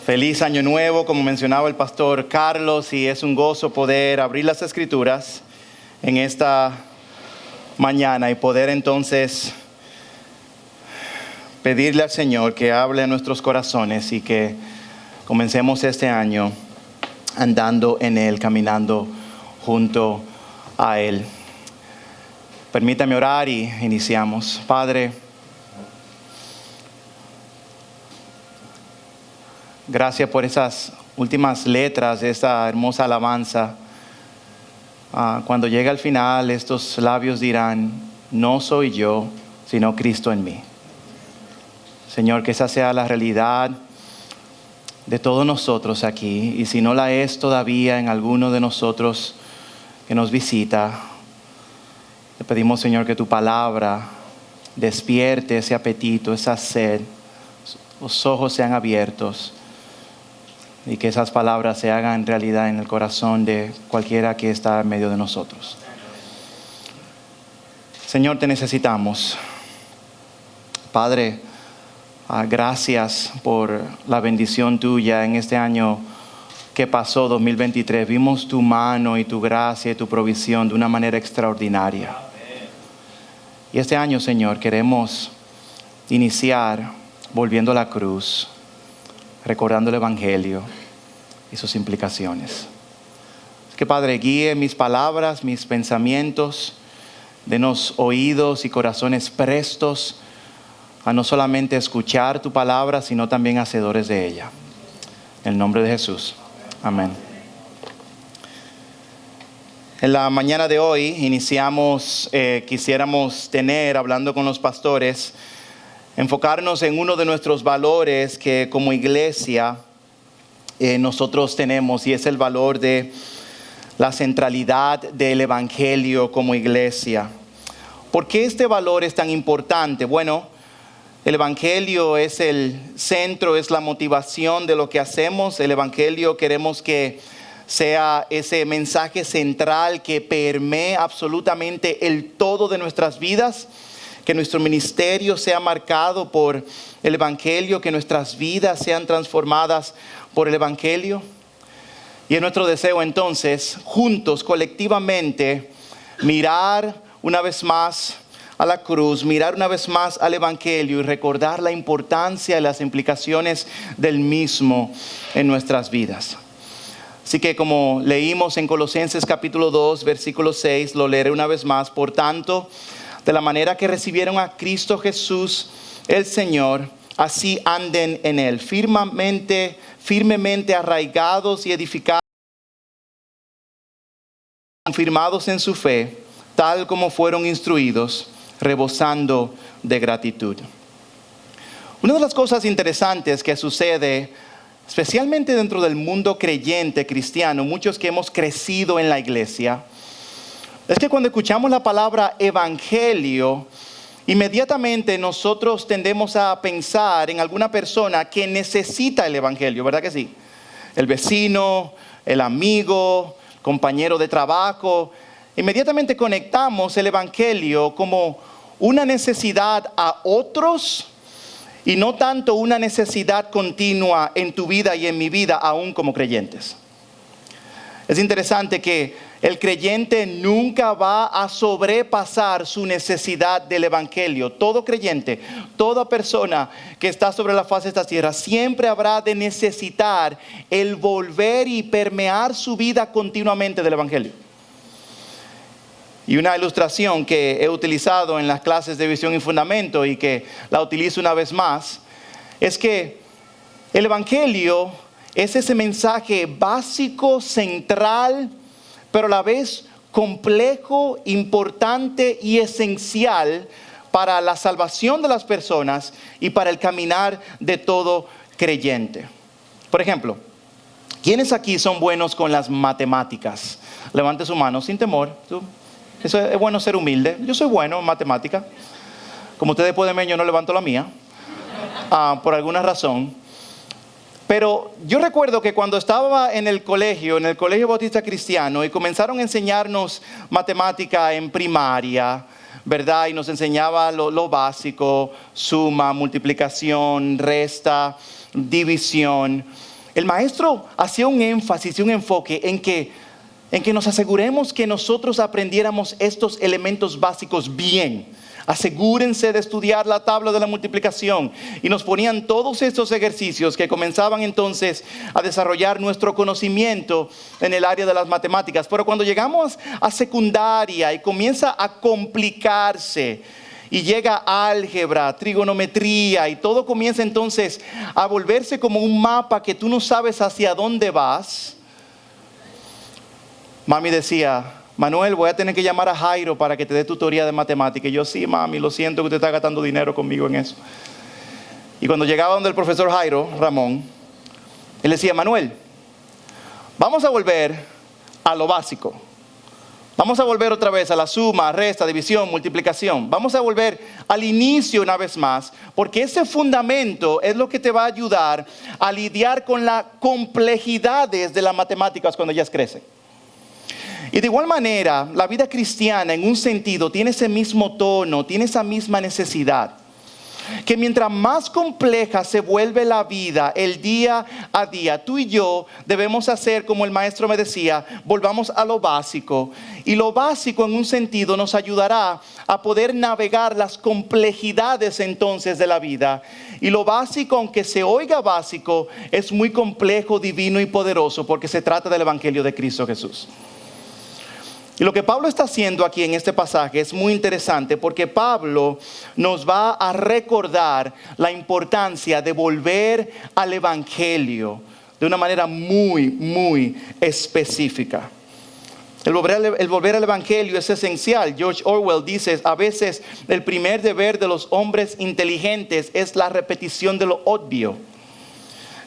Feliz año nuevo, como mencionaba el pastor Carlos, y es un gozo poder abrir las escrituras en esta mañana y poder entonces pedirle al Señor que hable a nuestros corazones y que comencemos este año andando en Él, caminando junto a Él. Permítame orar y iniciamos. Padre, gracias por esas últimas letras de esta hermosa alabanza. Cuando llegue al final, estos labios dirán, no soy yo, sino Cristo en mí. Señor, que esa sea la realidad de todos nosotros aquí. Y si no la es todavía en alguno de nosotros que nos visita, te pedimos, Señor, que tu palabra despierte ese apetito, esa sed. Los ojos sean abiertos. Y que esas palabras se hagan realidad en el corazón de cualquiera que está en medio de nosotros. Señor, te necesitamos. Padre, gracias por la bendición tuya en este año que pasó, 2023. Vimos tu mano y tu gracia y tu provisión de una manera extraordinaria. Y este año, Señor, queremos iniciar volviendo a la cruz, recordando el Evangelio y sus implicaciones. Es que, Padre, guíe mis palabras, mis pensamientos, denos oídos y corazones prestos a no solamente escuchar tu palabra, sino también hacedores de ella. En el nombre de Jesús. Amén. En la mañana de hoy iniciamos, quisiéramos tener, hablando con los pastores, enfocarnos en uno de nuestros valores que como iglesia nosotros tenemos, y es el valor de la centralidad del Evangelio como iglesia. ¿Por qué este valor es tan importante? Bueno, el Evangelio es el centro, es la motivación de lo que hacemos. El Evangelio queremos que sea ese mensaje central que permee absolutamente el todo de nuestras vidas. Que nuestro ministerio sea marcado por el Evangelio, que nuestras vidas sean transformadas por el Evangelio. Y es nuestro deseo entonces, juntos, colectivamente, mirar una vez más a la cruz, mirar una vez más al Evangelio y recordar la importancia y las implicaciones del mismo en nuestras vidas. Así que como leímos en Colosenses capítulo 2, versículo 6, lo leeré una vez más. Por tanto, de la manera que recibieron a Cristo Jesús, el Señor, así anden en Él, firmemente arraigados y edificados, confirmados en su fe, tal como fueron instruidos, rebosando de gratitud. Una de las cosas interesantes que sucede, especialmente dentro del mundo creyente cristiano, muchos que hemos crecido en la iglesia, es que cuando escuchamos la palabra evangelio, inmediatamente nosotros tendemos a pensar en alguna persona que necesita el evangelio, ¿verdad que sí? El vecino, el amigo, compañero de trabajo. Inmediatamente conectamos el evangelio como una necesidad a otros y no tanto una necesidad continua en tu vida y en mi vida, aún como creyentes. Es interesante que el creyente nunca va a sobrepasar su necesidad del Evangelio. Todo creyente, toda persona que está sobre la faz de esta tierra, siempre habrá de necesitar el volver y permear su vida continuamente del Evangelio. Y una ilustración que he utilizado en las clases de visión y fundamento y que la utilizo una vez más, es que el Evangelio es ese mensaje básico, central, pero a la vez complejo, importante y esencial para la salvación de las personas y para el caminar de todo creyente. Por ejemplo, ¿quiénes aquí son buenos con las matemáticas? Levante su mano sin temor. Eso es bueno, ser humilde. Yo soy bueno en matemática. Como ustedes pueden ver, yo no levanto la mía por alguna razón. Pero yo recuerdo que cuando estaba en el Colegio Bautista Cristiano, y comenzaron a enseñarnos matemática en primaria, ¿verdad? Y nos enseñaba lo básico, suma, multiplicación, resta, división. el maestro hacía un énfasis y un enfoque en que nos aseguremos que nosotros aprendiéramos estos elementos básicos bien. Asegúrense de estudiar la tabla de la multiplicación. Y nos ponían todos estos ejercicios que comenzaban entonces a desarrollar nuestro conocimiento en el área de las matemáticas. Pero cuando llegamos a secundaria y comienza a complicarse, y llega álgebra, trigonometría, y todo comienza entonces a volverse como un mapa que tú no sabes hacia dónde vas. Mami decía: Manuel, voy a tener que llamar a Jairo para que te dé tutoría de matemática. Y yo: sí, mami, lo siento que usted está gastando dinero conmigo en eso. Y cuando llegaba donde el profesor Jairo, Ramón, él decía: Manuel, vamos a volver a lo básico. Vamos a volver otra vez a la suma, resta, división, multiplicación. Vamos a volver al inicio una vez más, porque ese fundamento es lo que te va a ayudar a lidiar con las complejidades de las matemáticas cuando ellas crecen. Y de igual manera, la vida cristiana en un sentido tiene ese mismo tono, tiene esa misma necesidad. Que mientras más compleja se vuelve la vida, el día a día, tú y yo debemos hacer, como el maestro me decía, volvamos a lo básico. Y lo básico en un sentido nos ayudará a poder navegar las complejidades entonces de la vida. Y lo básico, aunque se oiga básico, es muy complejo, divino y poderoso, porque se trata del Evangelio de Cristo Jesús. Y lo que Pablo está haciendo aquí en este pasaje es muy interesante, porque Pablo nos va a recordar la importancia de volver al Evangelio de una manera muy, muy específica. El volver al Evangelio es esencial. George Orwell dice: a veces el primer deber de los hombres inteligentes es la repetición de lo obvio.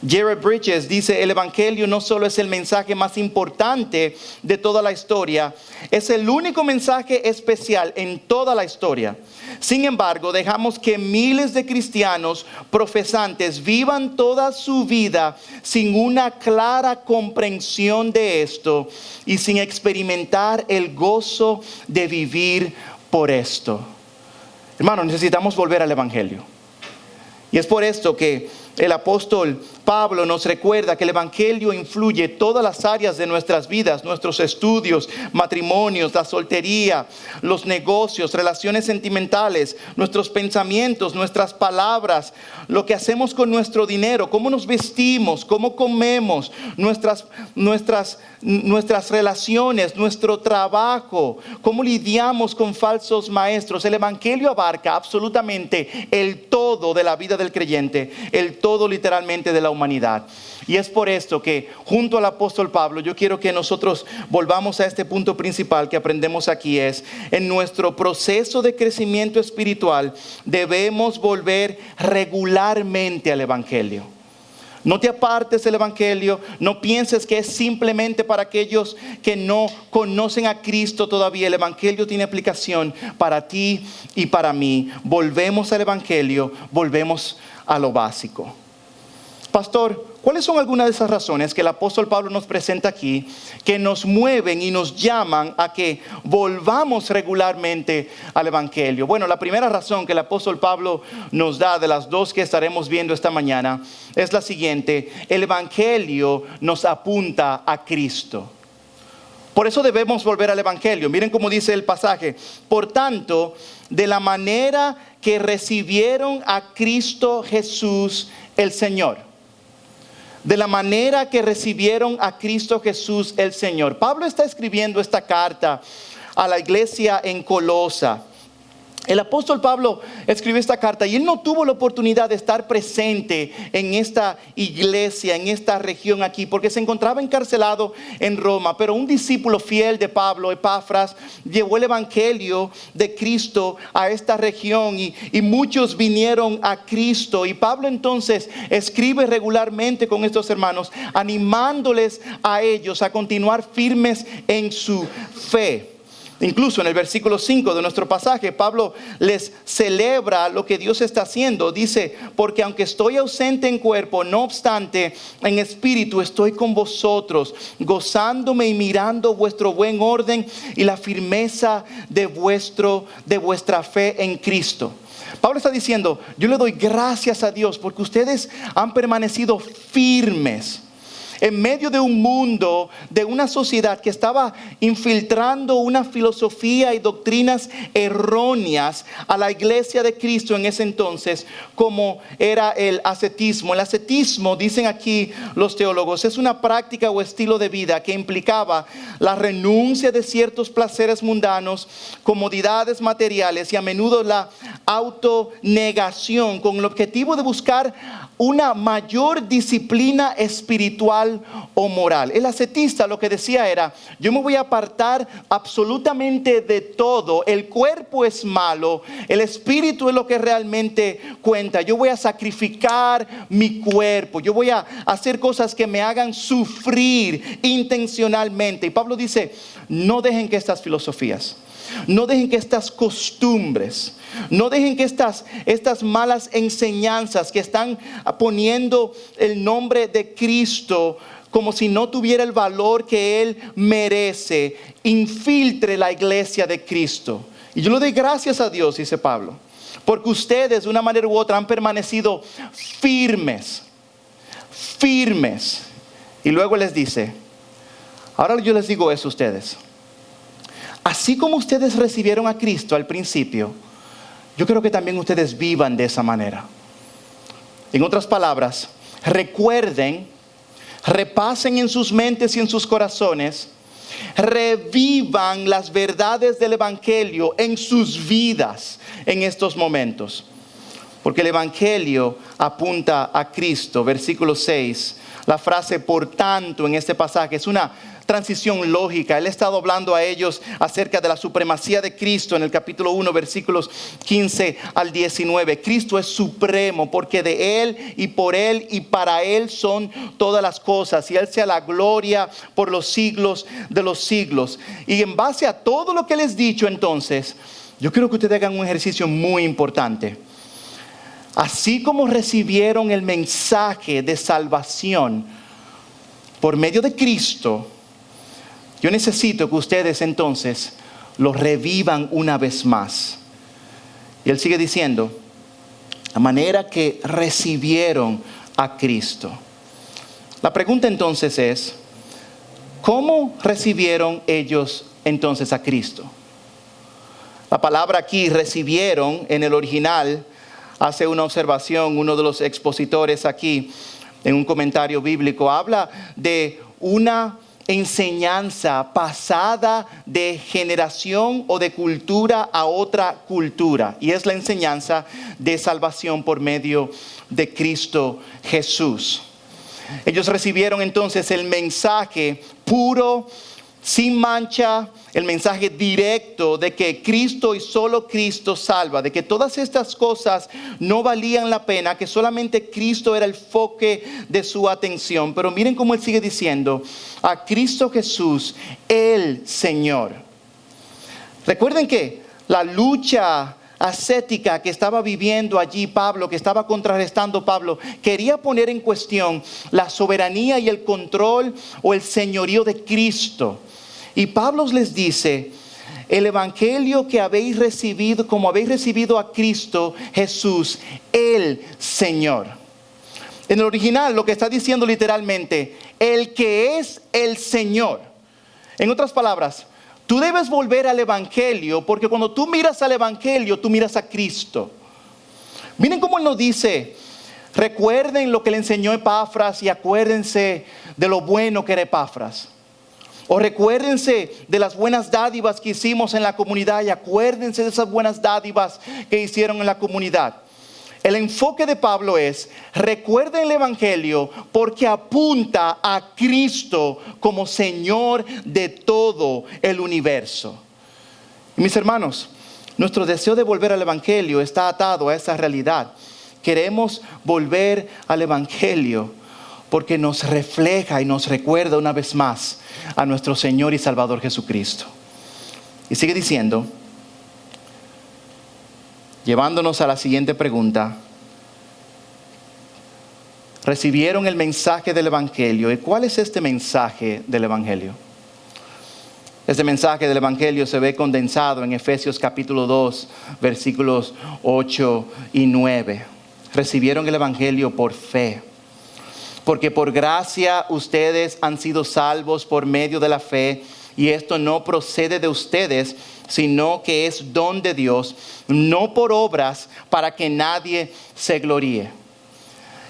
Jared Bridges dice: el Evangelio no solo es el mensaje más importante de toda la historia, es el único mensaje especial en toda la historia. Sin embargo, dejamos que miles de cristianos profesantes vivan toda su vida sin una clara comprensión de esto y sin experimentar el gozo de vivir por esto. Hermanos, necesitamos volver al Evangelio. Y es por esto que el apóstol Pablo nos recuerda que el Evangelio influye todas las áreas de nuestras vidas, nuestros estudios, matrimonios, la soltería, los negocios, relaciones sentimentales, nuestros pensamientos, nuestras palabras, lo que hacemos con nuestro dinero, cómo nos vestimos, cómo comemos, nuestras relaciones, nuestro trabajo, cómo lidiamos con falsos maestros. El Evangelio abarca absolutamente el todo de la vida del creyente, el todo literalmente de la humanidad. Y es por esto que junto al apóstol Pablo yo quiero que nosotros volvamos a este punto principal que aprendemos aquí: es en nuestro proceso de crecimiento espiritual debemos volver regularmente al Evangelio. No te apartes del Evangelio, no pienses que es simplemente para aquellos que no conocen a Cristo todavía. El Evangelio tiene aplicación para ti y para mí. Volvemos al Evangelio, volvemos a lo básico. Pastor, ¿cuáles son algunas de esas razones que el apóstol Pablo nos presenta aquí que nos mueven y nos llaman a que volvamos regularmente al Evangelio? Bueno, la primera razón que el apóstol Pablo nos da, de las dos que estaremos viendo esta mañana, es la siguiente: el Evangelio nos apunta a Cristo. Por eso debemos volver al Evangelio. Miren cómo dice el pasaje: por tanto, de la manera que recibieron a Cristo Jesús el Señor. De la manera que recibieron a Cristo Jesús el Señor. Pablo está escribiendo esta carta a la iglesia en Colosa. El apóstol Pablo escribió esta carta y él no tuvo la oportunidad de estar presente en esta iglesia, en esta región aquí, porque se encontraba encarcelado en Roma. Pero un discípulo fiel de Pablo, Epafras, llevó el Evangelio de Cristo a esta región y muchos vinieron a Cristo. Y Pablo entonces escribe regularmente con estos hermanos, animándoles a ellos a continuar firmes en su fe. Incluso en el versículo 5 de nuestro pasaje, Pablo les celebra lo que Dios está haciendo. Dice: porque aunque estoy ausente en cuerpo, no obstante en espíritu estoy con vosotros, gozándome y mirando vuestro buen orden y la firmeza de vuestra fe en Cristo. Pablo está diciendo: yo le doy gracias a Dios porque ustedes han permanecido firmes. en medio de un mundo, de una sociedad que estaba infiltrando una filosofía y doctrinas erróneas a la iglesia de Cristo en ese entonces, como era el ascetismo. El ascetismo, dicen aquí los teólogos, es una práctica o estilo de vida que implicaba la renuncia de ciertos placeres mundanos, comodidades materiales y a menudo la autonegación, con el objetivo de buscar una mayor disciplina espiritual o moral. El ascetista lo que decía era: yo me voy a apartar absolutamente de todo. El cuerpo es malo, el espíritu es lo que realmente cuenta. Yo voy a sacrificar mi cuerpo, yo voy a hacer cosas que me hagan sufrir intencionalmente. Y Pablo dice: no dejen que estas filosofías, no dejen que estas costumbres, no dejen que estas malas enseñanzas que están poniendo el nombre de Cristo como si no tuviera el valor que Él merece, infiltre la iglesia de Cristo. Y yo le doy gracias a Dios, dice Pablo, porque ustedes de una manera u otra han permanecido firmes. Y luego les dice: ahora yo les digo eso a ustedes. Así como ustedes recibieron a Cristo al principio, yo creo que también ustedes vivan de esa manera. En otras palabras, recuerden, repasen en sus mentes y en sus corazones, revivan las verdades del Evangelio en sus vidas en estos momentos. Porque el Evangelio apunta a Cristo. Versículo 6, la frase "por tanto" en este pasaje es una transición lógica. Él ha estado hablando a ellos acerca de la supremacía de Cristo en el capítulo 1, versículos 15 al 19. Cristo es supremo, porque de Él y por Él y para Él son todas las cosas, y Él sea la gloria por los siglos de los siglos. Y en base a todo lo que les he dicho, entonces, yo quiero que ustedes hagan un ejercicio muy importante. Así como recibieron el mensaje de salvación por medio de Cristo, yo necesito que ustedes entonces lo revivan una vez más. Y él sigue diciendo: la manera que recibieron a Cristo. La pregunta entonces es: ¿cómo recibieron ellos entonces a Cristo? La palabra aquí, recibieron, en el original, hace una observación uno de los expositores aquí en un comentario bíblico. Habla de una enseñanza pasada de generación o de cultura a otra cultura, y es la enseñanza de salvación por medio de Cristo Jesús. Ellos recibieron entonces el mensaje puro, sin mancha, el mensaje directo de que Cristo y solo Cristo salva, de que todas estas cosas no valían la pena, que solamente Cristo era el enfoque de su atención. Pero miren cómo él sigue diciendo: a Cristo Jesús, el Señor. Recuerden que la lucha ascética que estaba viviendo allí Pablo, que estaba contrarrestando Pablo, quería poner en cuestión la soberanía y el control o el señorío de Cristo. Y Pablo les dice: el evangelio que habéis recibido, como habéis recibido a Cristo Jesús, el Señor. En el original lo que está diciendo literalmente: el que es el Señor. En otras palabras, tú debes volver al evangelio, porque cuando tú miras al evangelio, tú miras a Cristo. Miren cómo él nos dice: recuerden lo que le enseñó Epafras y acuérdense de lo bueno que era Epafras. O recuérdense de las buenas dádivas que hicimos en la comunidad y acuérdense de esas buenas dádivas que hicieron en la comunidad. El enfoque de Pablo es: recuerden el evangelio porque apunta a Cristo como Señor de todo el universo. Y mis hermanos, nuestro deseo de volver al evangelio está atado a esa realidad. Queremos volver al evangelio porque nos refleja y nos recuerda una vez más a nuestro Señor y Salvador Jesucristo. Y sigue diciendo, llevándonos a la siguiente pregunta: recibieron el mensaje del evangelio. ¿Y cuál es este mensaje del evangelio? Este mensaje del evangelio se ve condensado en Efesios capítulo 2, versículos 8 y 9. Recibieron el evangelio por fe. Porque por gracia ustedes han sido salvos por medio de la fe, y esto no procede de ustedes, sino que es don de Dios, no por obras, para que nadie se gloríe.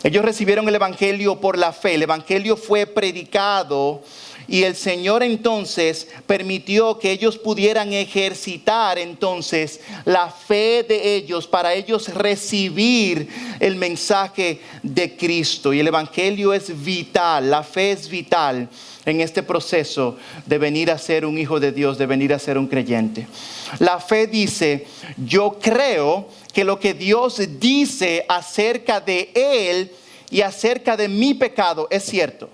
Ellos recibieron el evangelio por la fe. El evangelio fue predicado y el Señor entonces permitió que ellos pudieran ejercitar entonces la fe de ellos para ellos recibir el mensaje de Cristo. Y el evangelio es vital, la fe es vital en este proceso de venir a ser un hijo de Dios, de venir a ser un creyente. La fe dice: yo creo que lo que Dios dice acerca de Él y acerca de mi pecado es cierto.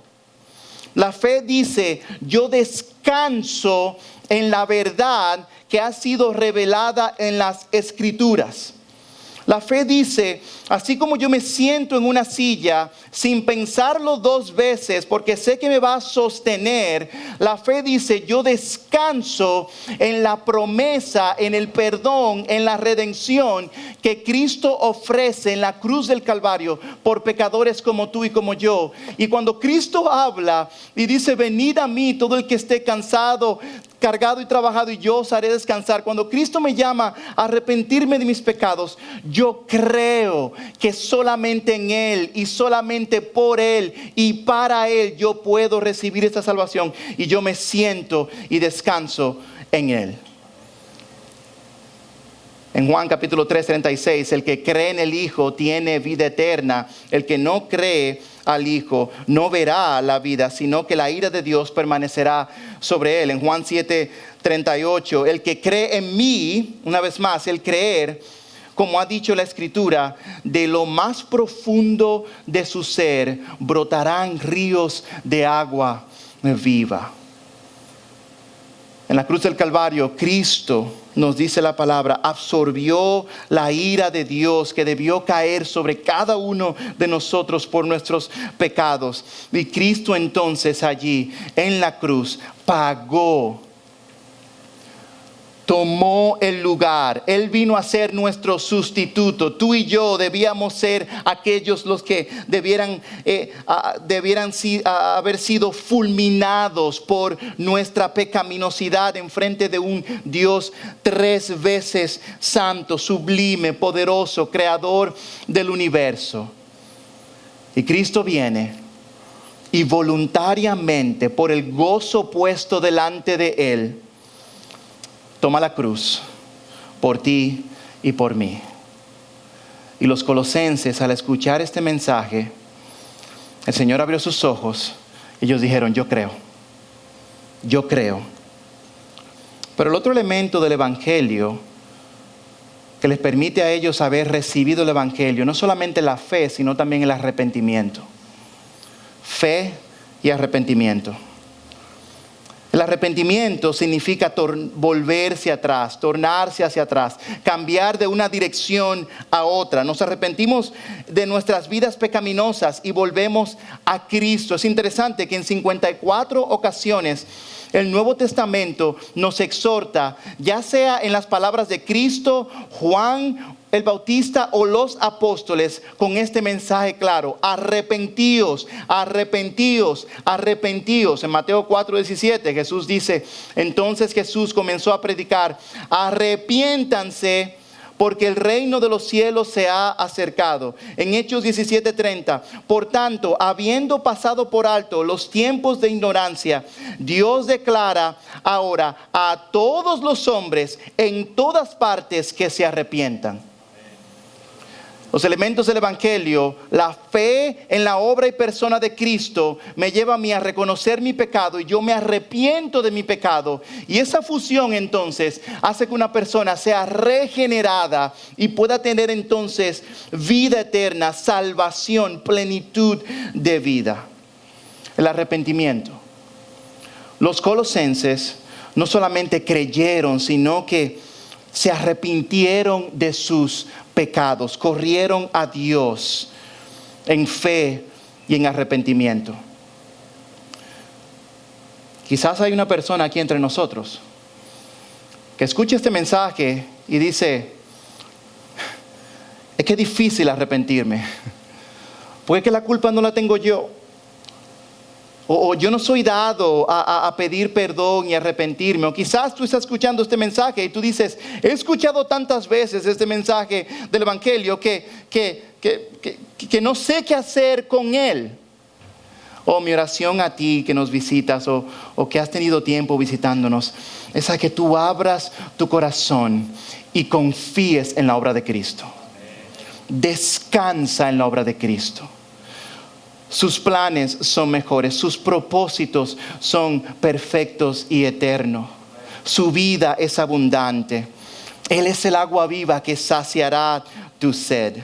La fe dice: yo descanso en la verdad que ha sido revelada en las Escrituras. La fe dice: así como yo me siento en una silla sin pensarlo dos veces porque sé que me va a sostener, la fe dice: yo descanso en la promesa, en el perdón, en la redención que Cristo ofrece en la cruz del Calvario por pecadores como tú y como yo. Y cuando Cristo habla y dice: venid a mí todo el que esté cansado, cargado y trabajado, y yo os haré descansar. Cuando Cristo me llama a arrepentirme de mis pecados, yo creo que solamente en Él y solamente por Él y para Él yo puedo recibir esta salvación, y yo me siento y descanso en Él. En Juan capítulo 3:36, el que cree en el Hijo tiene vida eterna. El que no cree al Hijo no verá la vida, sino que la ira de Dios permanecerá sobre él. En Juan 7:38, el que cree en mí, una vez más, el creer, como ha dicho la Escritura, de lo más profundo de su ser brotarán ríos de agua viva. En la cruz del Calvario, Cristo, nos dice la palabra, absorbió la ira de Dios que debió caer sobre cada uno de nosotros por nuestros pecados. Y Cristo entonces allí en la cruz pagó, tomó el lugar. Él vino a ser nuestro sustituto. Tú y yo debíamos ser aquellos los que debieran haber sido fulminados por nuestra pecaminosidad en frente de un Dios 3 veces santo, sublime, poderoso, creador del universo. Y Cristo viene y voluntariamente, por el gozo puesto delante de Él, toma la cruz por ti y por mí. Y los colosenses, al escuchar este mensaje, el Señor abrió sus ojos y ellos dijeron: yo creo, yo creo. Pero el otro elemento del evangelio que les permite a ellos haber recibido el evangelio, no solamente la fe, sino también el arrepentimiento. Fe y arrepentimiento. El arrepentimiento significa volverse atrás, tornarse hacia atrás, cambiar de una dirección a otra. Nos arrepentimos de nuestras vidas pecaminosas y volvemos a Cristo. Es interesante que en 54 ocasiones el Nuevo Testamento nos exhorta, ya sea en las palabras de Cristo, Juan el Bautista o los apóstoles, con este mensaje claro: arrepentíos, arrepentíos, arrepentíos. En Mateo 4:17 Jesús dice: entonces Jesús comenzó a predicar: arrepiéntanse, porque el reino de los cielos se ha acercado. En Hechos 17:30, por tanto, habiendo pasado por alto los tiempos de ignorancia, Dios declara ahora a todos los hombres en todas partes que se arrepientan. Los elementos del evangelio, la fe en la obra y persona de Cristo, me lleva a mí a reconocer mi pecado y yo me arrepiento de mi pecado. Y esa fusión entonces hace que una persona sea regenerada y pueda tener entonces vida eterna, salvación, plenitud de vida. El arrepentimiento. Los colosenses no solamente creyeron, sino que se arrepintieron de sus pecados, corrieron a Dios en fe y en arrepentimiento. Quizás hay una persona aquí entre nosotros que escucha este mensaje y dice: es que es difícil arrepentirme, porque la culpa no la tengo yo, O yo no soy dado a pedir perdón y arrepentirme. O quizás tú estás escuchando este mensaje y tú dices, he escuchado tantas veces este mensaje del Evangelio que no sé qué hacer con él. O mi oración a ti que nos visitas o que has tenido tiempo visitándonos es a que tú abras tu corazón y confíes en la obra de Cristo. Descansa en la obra de Cristo. Sus planes son mejores, sus propósitos son perfectos y eternos. Su vida es abundante. Él es el agua viva que saciará tu sed.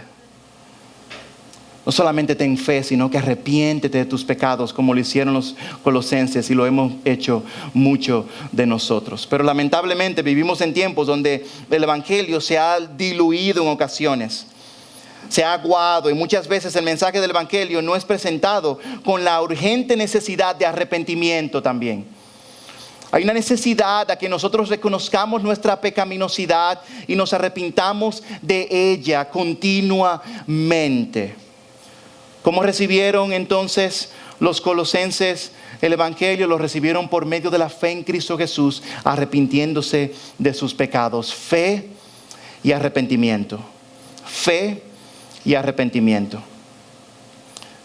No solamente ten fe, sino que arrepiéntete de tus pecados, como lo hicieron los colosenses y lo hemos hecho mucho de nosotros. Pero lamentablemente vivimos en tiempos donde el Evangelio se ha diluido en ocasiones. Se ha aguado y muchas veces el mensaje del Evangelio no es presentado con la urgente necesidad de arrepentimiento también. Hay una necesidad a que nosotros reconozcamos nuestra pecaminosidad y nos arrepintamos de ella continuamente. ¿Cómo recibieron entonces los colosenses el Evangelio? Lo recibieron por medio de la fe en Cristo Jesús, arrepintiéndose de sus pecados. Fe y arrepentimiento. Fe y arrepentimiento.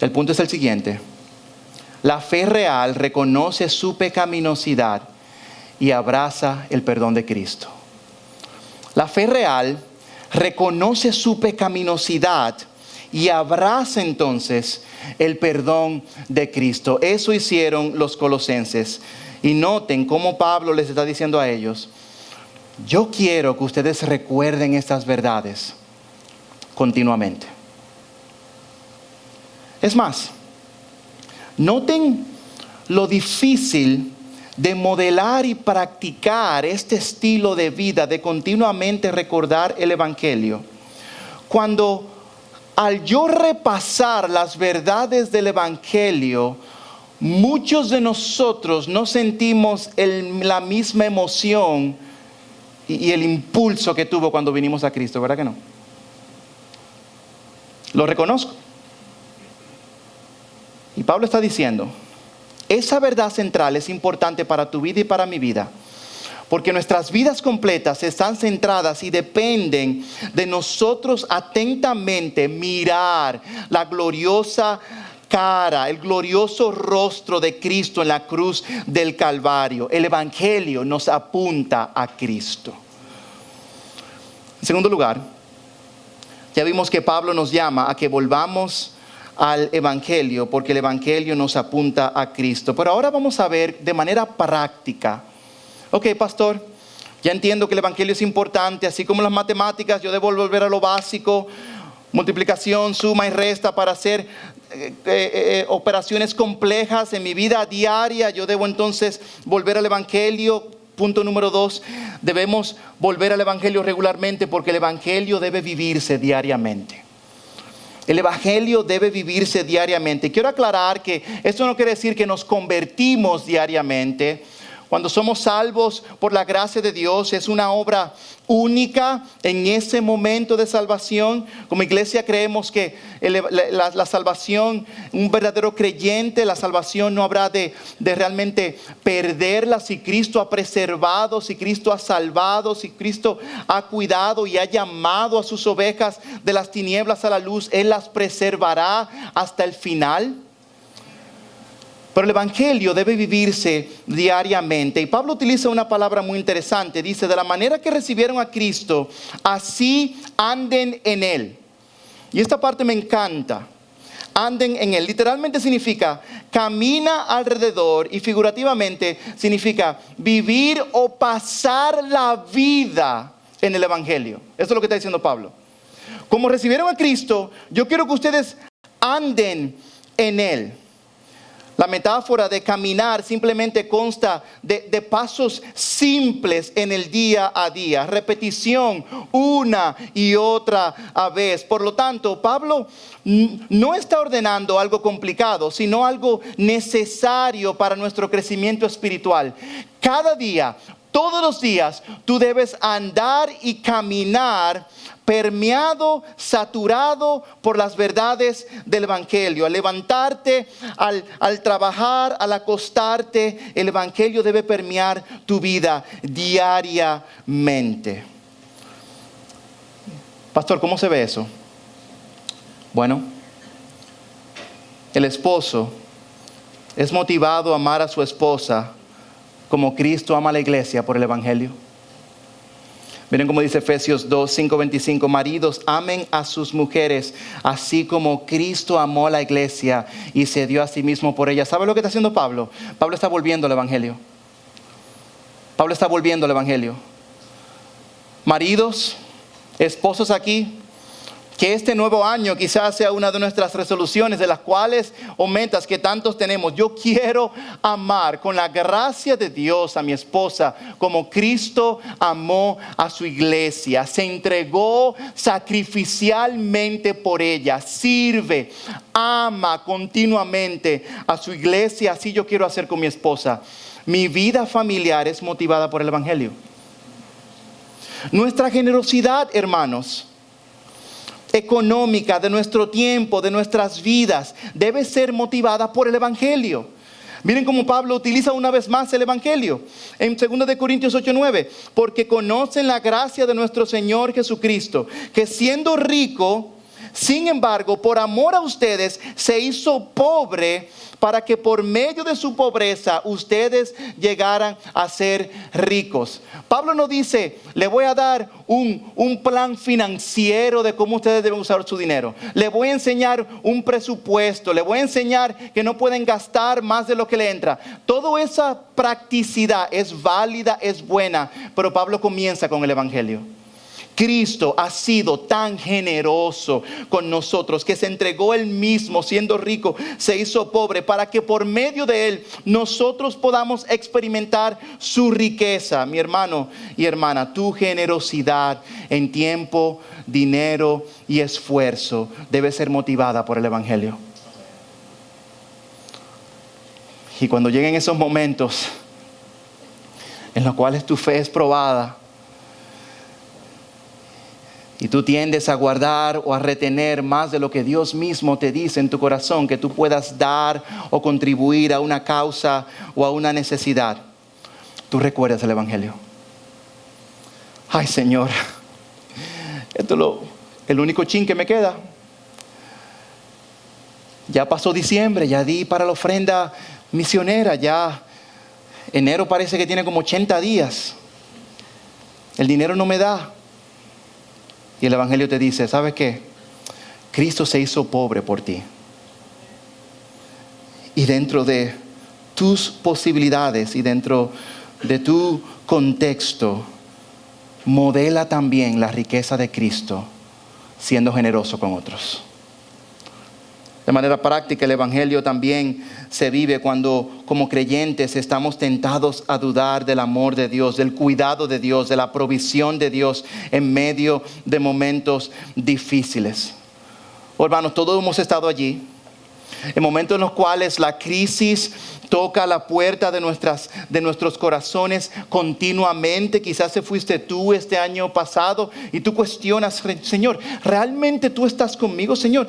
El punto es el siguiente. La fe real reconoce su pecaminosidad y abraza el perdón de Cristo. La fe real reconoce su pecaminosidad y abraza entonces el perdón de Cristo. Eso hicieron los colosenses. Y noten cómo Pablo les está diciendo a ellos, yo quiero que ustedes recuerden estas verdades continuamente. Es más, noten lo difícil de modelar y practicar este estilo de vida, de continuamente recordar el Evangelio. Cuando al yo repasar las verdades del Evangelio, muchos de nosotros no sentimos la misma emoción y el impulso que tuvo cuando vinimos a Cristo, ¿verdad que no? Lo reconozco. Y Pablo está diciendo, esa verdad central es importante para tu vida y para mi vida. Porque nuestras vidas completas están centradas y dependen de nosotros atentamente mirar la gloriosa cara, el glorioso rostro de Cristo en la cruz del Calvario. El Evangelio nos apunta a Cristo. En segundo lugar, ya vimos que Pablo nos llama a que volvamos al Evangelio, porque el Evangelio nos apunta a Cristo. Pero ahora vamos a ver de manera práctica. Ok, pastor, ya entiendo que el Evangelio es importante, así como las matemáticas, yo debo volver a lo básico, multiplicación, suma y resta para hacer operaciones complejas en mi vida diaria. Yo debo entonces volver al Evangelio. Punto número 2, debemos volver al Evangelio regularmente porque el Evangelio debe vivirse diariamente. El Evangelio debe vivirse diariamente. Quiero aclarar que esto no quiere decir que nos convertimos diariamente. Cuando somos salvos por la gracia de Dios, es una obra única en ese momento de salvación. Como iglesia creemos que la salvación, un verdadero creyente, la salvación no habrá de realmente perderla si Cristo ha preservado, si Cristo ha salvado, si Cristo ha cuidado y ha llamado a sus ovejas de las tinieblas a la luz. Él las preservará hasta el final. Pero el Evangelio debe vivirse diariamente. Y Pablo utiliza una palabra muy interesante. Dice, de la manera que recibieron a Cristo, así anden en Él. Y esta parte me encanta. Anden en Él. Literalmente significa camina alrededor. Y figurativamente significa vivir o pasar la vida en el Evangelio. Eso es lo que está diciendo Pablo. Como recibieron a Cristo, yo quiero que ustedes anden en Él. La metáfora de caminar simplemente consta de pasos simples en el día a día, repetición una y otra vez. Por lo tanto, Pablo no está ordenando algo complicado, sino algo necesario para nuestro crecimiento espiritual. Cada día, Todos los días tú debes andar y caminar permeado, saturado por las verdades del Evangelio. Al levantarte, al trabajar, al acostarte, el Evangelio debe permear tu vida diariamente. Pastor, ¿cómo se ve eso? Bueno, el esposo es motivado a amar a su esposa como Cristo ama a la iglesia por el Evangelio. Miren cómo dice Efesios 2, 5, 25. Maridos, amen a sus mujeres, así como Cristo amó a la iglesia y se dio a sí mismo por ella. ¿Sabe lo que está haciendo Pablo? Pablo está volviendo al Evangelio. Pablo está volviendo al Evangelio. Maridos, esposos aquí, que este nuevo año quizás sea una de nuestras resoluciones, de las cuales o metas que tantos tenemos. Yo quiero amar con la gracia de Dios a mi esposa como Cristo amó a su iglesia. Se entregó sacrificialmente por ella. Sirve, ama continuamente a su iglesia. Así yo quiero hacer con mi esposa. Mi vida familiar es motivada por el Evangelio. Nuestra generosidad, hermanos, económica, de nuestro tiempo, de nuestras vidas, debe ser motivada por el Evangelio. Miren cómo Pablo utiliza una vez más el Evangelio. En 2 de Corintios 8:9. Porque conocen la gracia de nuestro Señor Jesucristo, que siendo rico, sin embargo, por amor a ustedes, se hizo pobre para que por medio de su pobreza ustedes llegaran a ser ricos. Pablo no dice, le voy a dar un plan financiero de cómo ustedes deben usar su dinero. Le voy a enseñar un presupuesto. Le voy a enseñar que no pueden gastar más de lo que le entra. Toda esa practicidad es válida, es buena, pero Pablo comienza con el Evangelio. Cristo ha sido tan generoso con nosotros que se entregó Él mismo, siendo rico, se hizo pobre para que por medio de Él nosotros podamos experimentar su riqueza. Mi hermano y hermana, tu generosidad en tiempo, dinero y esfuerzo debe ser motivada por el Evangelio. Y cuando lleguen esos momentos en los cuales tu fe es probada, y tú tiendes a guardar o a retener más de lo que Dios mismo te dice en tu corazón que tú puedas dar o contribuir a una causa o a una necesidad, tú recuerdas el Evangelio. Ay, Señor, esto es el único chin que me queda. Ya pasó diciembre, ya di para la ofrenda misionera, ya enero parece que tiene como 80 días. El dinero no me da. Y el Evangelio te dice, ¿sabes qué? Cristo se hizo pobre por ti. Y dentro de tus posibilidades y dentro de tu contexto, modela también la riqueza de Cristo siendo generoso con otros. De manera práctica, el Evangelio también se vive cuando como creyentes estamos tentados a dudar del amor de Dios, del cuidado de Dios, de la provisión de Dios en medio de momentos difíciles. Oh, hermanos, todos hemos estado allí, en momentos en los cuales la crisis toca la puerta de nuestros corazones continuamente. Quizás se fuiste tú este año pasado y tú cuestionas, Señor, ¿realmente tú estás conmigo, Señor?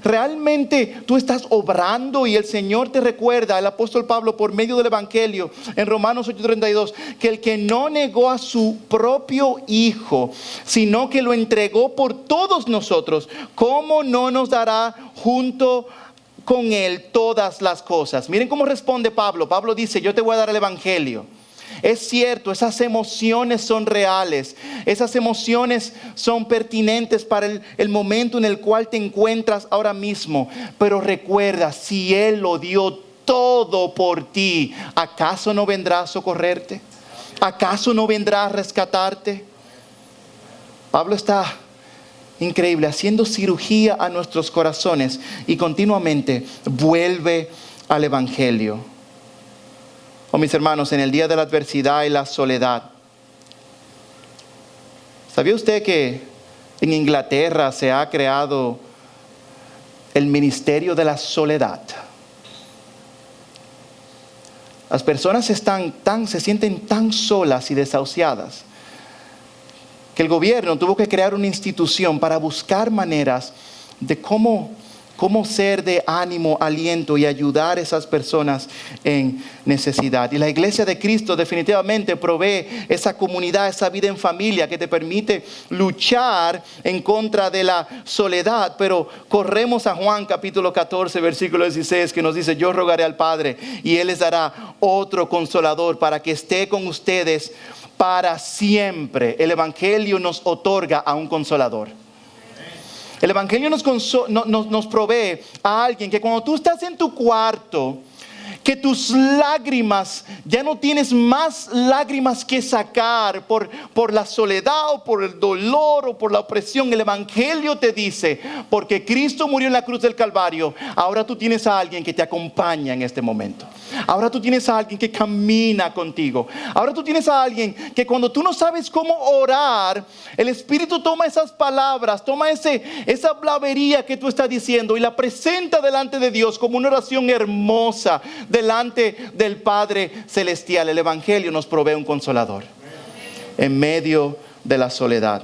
¿Realmente tú estás obrando? Y el Señor te recuerda, el apóstol Pablo, por medio del Evangelio, en Romanos 8:32, que el que no negó a su propio Hijo, sino que lo entregó por todos nosotros, ¿cómo no nos dará junto con Él todas las cosas? Miren cómo responde Pablo. Pablo dice, yo te voy a dar el Evangelio. Es cierto, esas emociones son reales. Esas emociones son pertinentes para el momento en el cual te encuentras ahora mismo. Pero recuerda, si Él lo dio todo por ti, ¿acaso no vendrá a socorrerte? ¿Acaso no vendrá a rescatarte? Pablo está increíble, haciendo cirugía a nuestros corazones y continuamente vuelve al Evangelio. Oh, mis hermanos, en el día de la adversidad y la soledad, ¿sabía usted que en Inglaterra se ha creado el ministerio de la soledad? Las personas se sienten tan solas y desahuciadas que el gobierno tuvo que crear una institución para buscar maneras de cómo ser de ánimo, aliento y ayudar a esas personas en necesidad. Y la Iglesia de Cristo definitivamente provee esa comunidad, esa vida en familia que te permite luchar en contra de la soledad. Pero corremos a Juan capítulo 14, versículo 16, que nos dice: yo rogaré al Padre y Él les dará otro consolador para que esté con ustedes para siempre. El Evangelio nos otorga a un consolador. El Evangelio nos provee a alguien que cuando tú estás en tu cuarto, que tus lágrimas, ya no tienes más lágrimas que sacar por la soledad o por el dolor o por la opresión. El Evangelio te dice: porque Cristo murió en la cruz del Calvario, ahora tú tienes a alguien que te acompaña en este momento. Ahora tú tienes a alguien que camina contigo. Ahora tú tienes a alguien que cuando tú no sabes cómo orar, el Espíritu toma esas palabras, toma esa blavería que tú estás diciendo y la presenta delante de Dios como una oración hermosa delante del Padre Celestial. El Evangelio nos provee un consolador en medio de la soledad.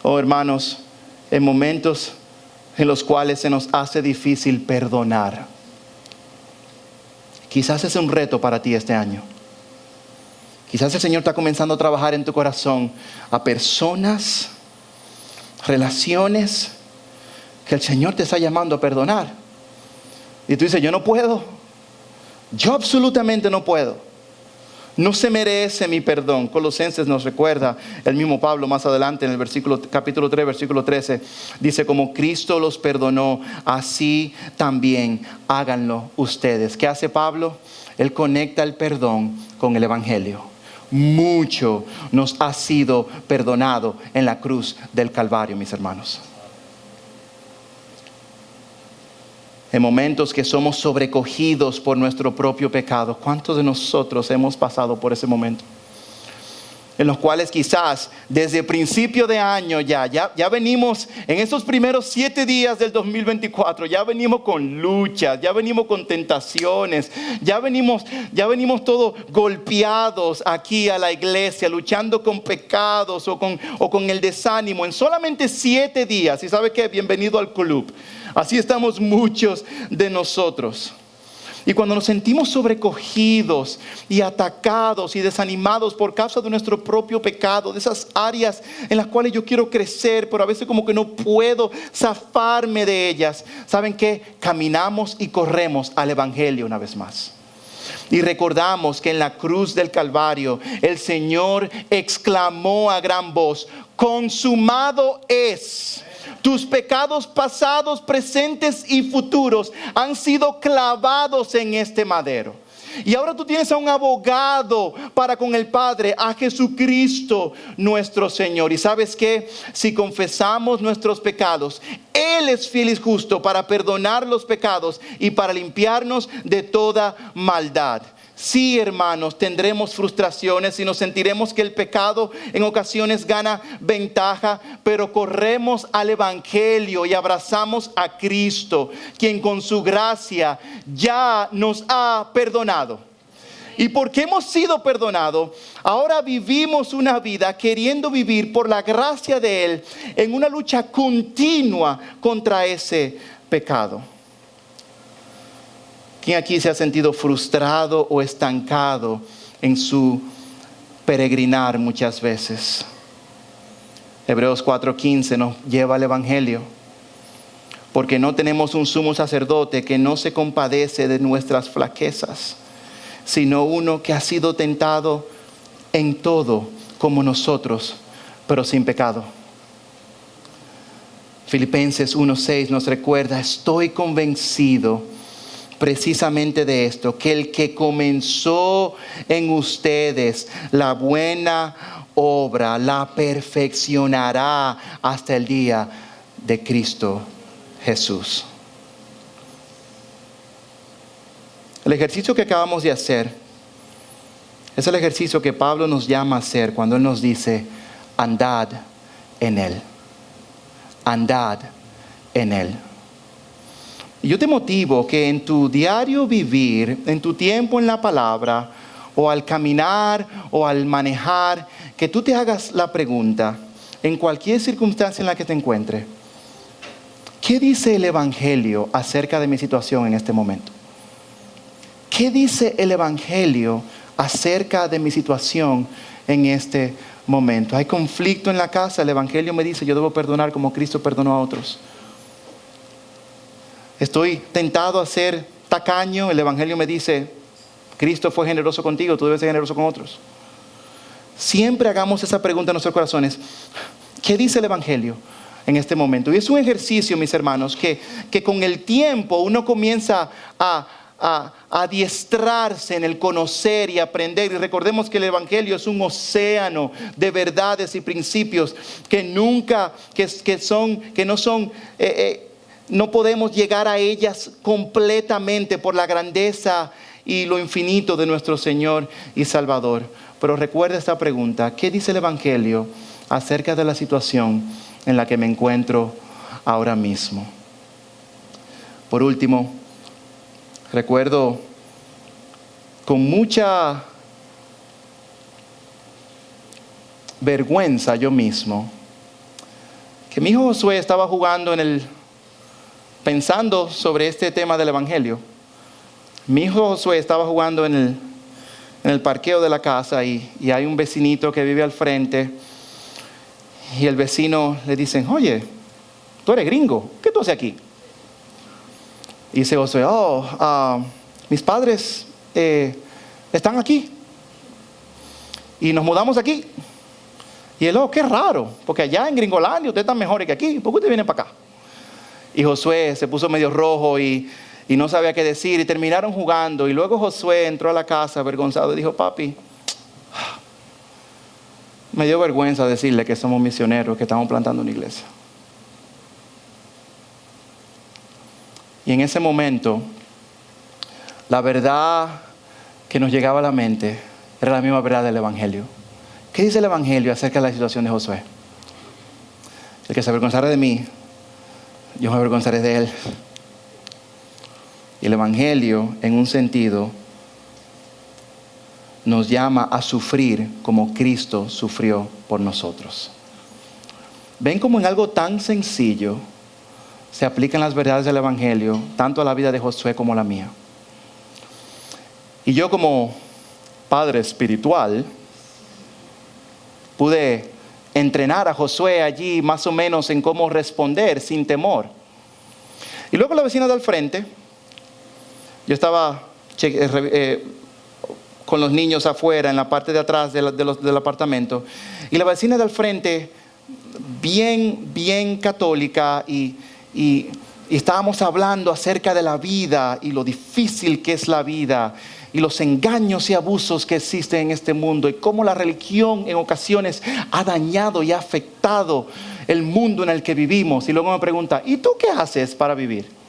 Oh, hermanos, en momentos en los cuales se nos hace difícil perdonar. Quizás es un reto para ti este año. Quizás el Señor está comenzando a trabajar en tu corazón a personas, relaciones que el Señor te está llamando a perdonar. Y tú dices: yo no puedo. Yo absolutamente no puedo. No se merece mi perdón. Colosenses nos recuerda, el mismo Pablo más adelante en el capítulo 3, versículo 13, dice: como Cristo los perdonó, así también háganlo ustedes. ¿Qué hace Pablo? Él conecta el perdón con el Evangelio. Mucho nos ha sido perdonado en la cruz del Calvario, mis hermanos. En momentos que somos sobrecogidos por nuestro propio pecado, ¿cuántos de nosotros hemos pasado por ese momento? En los cuales quizás desde el principio de año ya venimos en estos primeros 7 días del 2024, ya venimos con luchas, ya venimos con tentaciones, ya venimos todos golpeados aquí a la iglesia, luchando con pecados o con el desánimo en solamente 7 días. ¿Y sabe qué? Bienvenido al club. Así estamos muchos de nosotros. Y cuando nos sentimos sobrecogidos y atacados y desanimados por causa de nuestro propio pecado, de esas áreas en las cuales yo quiero crecer, pero a veces como que no puedo zafarme de ellas, ¿saben qué? Caminamos y corremos al Evangelio una vez más. Y recordamos que en la cruz del Calvario el Señor exclamó a gran voz: consumado es. Tus pecados pasados, presentes y futuros han sido clavados en este madero. Y ahora tú tienes a un abogado para con el Padre, a Jesucristo nuestro Señor. Y ¿sabes qué? Si confesamos nuestros pecados, Él es fiel y justo para perdonar los pecados y para limpiarnos de toda maldad. Sí, hermanos, tendremos frustraciones y nos sentiremos que el pecado en ocasiones gana ventaja, pero corremos al Evangelio y abrazamos a Cristo, quien con su gracia ya nos ha perdonado. Y porque hemos sido perdonados, ahora vivimos una vida queriendo vivir por la gracia de Él en una lucha continua contra ese pecado. ¿Quién aquí se ha sentido frustrado o estancado en su peregrinar muchas veces? Hebreos 4:15 nos lleva al Evangelio. Porque no tenemos un sumo sacerdote que no se compadece de nuestras flaquezas, sino uno que ha sido tentado en todo como nosotros, pero sin pecado. Filipenses 1:6 nos recuerda: estoy convencido precisamente de esto, que el que comenzó en ustedes la buena obra la perfeccionará hasta el día de Cristo Jesús. El ejercicio que acabamos de hacer es el ejercicio que Pablo nos llama a hacer cuando Él nos dice: andad en Él. Andad en Él. Y yo te motivo que en tu diario vivir, en tu tiempo en la palabra, o al caminar, o al manejar, que tú te hagas la pregunta, en cualquier circunstancia en la que te encuentres, ¿qué dice el Evangelio acerca de mi situación en este momento? ¿Qué dice el Evangelio acerca de mi situación en este momento? Hay conflicto en la casa, el Evangelio me dice, yo debo perdonar como Cristo perdonó a otros. Estoy tentado a ser tacaño, el Evangelio me dice, Cristo fue generoso contigo, tú debes ser generoso con otros. Siempre hagamos esa pregunta en nuestros corazones. ¿Qué dice el Evangelio en este momento? Y es un ejercicio, mis hermanos, que con el tiempo uno comienza a adiestrarse en el conocer y aprender. Y recordemos que el Evangelio es un océano de verdades y principios que no podemos llegar a ellas completamente por la grandeza y lo infinito de nuestro Señor y Salvador. Pero recuerda esta pregunta: ¿qué dice el Evangelio acerca de la situación en la que me encuentro ahora mismo? Por último, recuerdo con mucha vergüenza yo mismo que mi hijo Josué estaba jugando pensando sobre este tema del Evangelio. Mi hijo Josué estaba jugando en el parqueo de la casa y hay un vecinito que vive al frente y el vecino le dicen: oye, tú eres gringo, ¿qué tú haces aquí? Y dice Josué: mis padres están aquí y nos mudamos aquí. Y él: qué raro, porque allá en Gringolandia ustedes están mejores que aquí, ¿por qué ustedes vienen para acá? Y Josué se puso medio rojo y no sabía qué decir, y terminaron jugando. Y luego Josué entró a la casa avergonzado y dijo: papi, me dio vergüenza decirle que somos misioneros, que estamos plantando una iglesia. Y en ese momento, la verdad que nos llegaba a la mente era la misma verdad del Evangelio. ¿Qué dice el Evangelio acerca de la situación de Josué? El que se avergonzara de mí, yo me avergonzaré de él. Y el Evangelio, en un sentido, nos llama a sufrir como Cristo sufrió por nosotros. ¿Ven cómo en algo tan sencillo se aplican las verdades del Evangelio, tanto a la vida de Josué como a la mía? Y yo, como padre espiritual, pude entrenar a Josué allí más o menos en cómo responder sin temor. Y luego la vecina del frente, yo estaba con los niños afuera en la parte de atrás del apartamento, y la vecina del frente, bien católica, y estábamos hablando acerca de la vida y lo difícil que es la vida y los engaños y abusos que existen en este mundo, y cómo la religión en ocasiones ha dañado y ha afectado el mundo en el que vivimos. Y luego me pregunta: ¿y tú qué haces para vivir?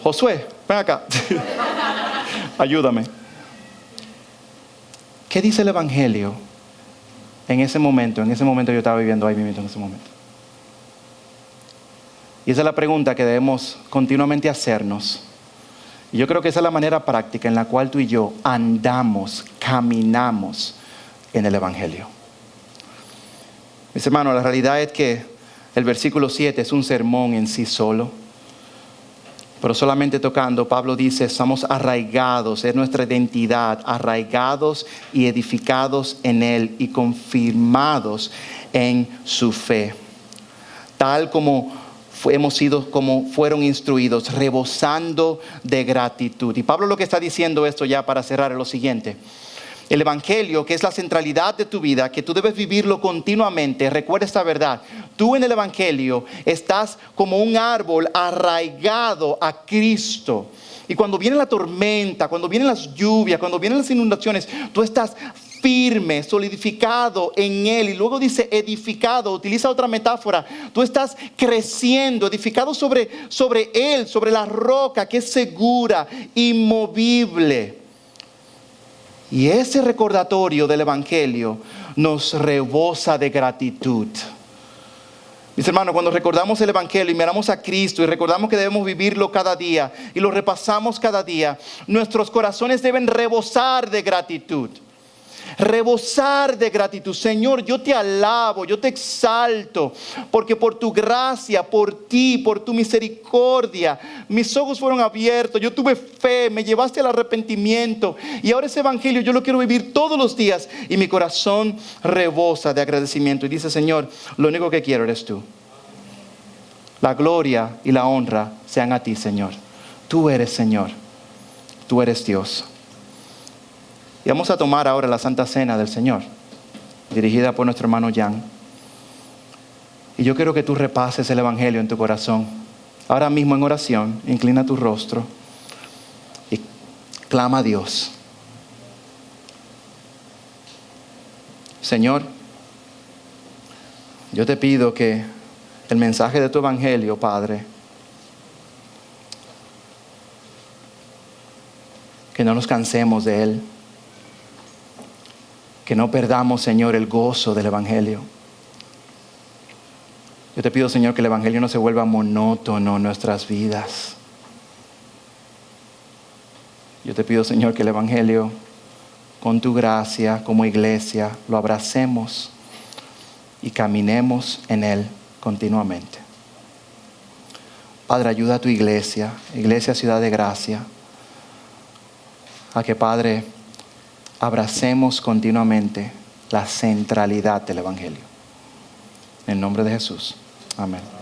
Josué, ven acá. Ayúdame. ¿Qué dice el Evangelio en ese momento? En ese momento yo estaba viviendo ahí mismo en ese momento. Y esa es la pregunta que debemos continuamente hacernos. Y yo creo que esa es la manera práctica en la cual tú y yo andamos, caminamos en el Evangelio. Mis hermanos, la realidad es que el versículo 7 es un sermón en sí solo. Pero solamente tocando, Pablo dice: estamos arraigados, es nuestra identidad, arraigados y edificados en Él y confirmados en su fe. Tal como hemos sido, como fueron instruidos, rebosando de gratitud. Y Pablo lo que está diciendo esto, ya para cerrar, es lo siguiente: el Evangelio, que es la centralidad de tu vida, que tú debes vivirlo continuamente. Recuerda esta verdad: tú en el Evangelio estás como un árbol arraigado a Cristo. Y cuando viene la tormenta, cuando vienen las lluvias, cuando vienen las inundaciones, tú estás firme, solidificado en Él. Y luego dice edificado, utiliza otra metáfora: tú estás creciendo, edificado sobre Él, sobre la roca que es segura, inmovible. Y ese recordatorio del Evangelio nos rebosa de gratitud. Mis hermanos, cuando recordamos el Evangelio y miramos a Cristo y recordamos que debemos vivirlo cada día y lo repasamos cada día, nuestros corazones deben rebosar de gratitud. Rebosar de gratitud. Señor, yo te alabo, yo te exalto, porque por tu gracia, por ti, por tu misericordia, mis ojos fueron abiertos, yo tuve fe, me llevaste al arrepentimiento y ahora ese evangelio yo lo quiero vivir todos los días y mi corazón rebosa de agradecimiento y dice: Señor, lo único que quiero eres tú. La gloria y la honra sean a ti, Señor. Tú eres Señor, tú eres Dios. Y vamos a tomar ahora la Santa Cena del Señor, dirigida por nuestro hermano Jan. Y yo quiero que tú repases el Evangelio en tu corazón. Ahora mismo en oración, inclina tu rostro y clama a Dios. Señor, yo te pido que el mensaje de tu Evangelio, Padre, que no nos cansemos de él. Que no perdamos, Señor, el gozo del Evangelio. Yo te pido, Señor, que el Evangelio no se vuelva monótono en nuestras vidas. Yo te pido, Señor, que el Evangelio, con tu gracia, como iglesia, lo abracemos y caminemos en él continuamente. Padre, ayuda a tu iglesia, Iglesia Ciudad de Gracia, a que, Padre, abracemos continuamente la centralidad del Evangelio. En el nombre de Jesús. Amén.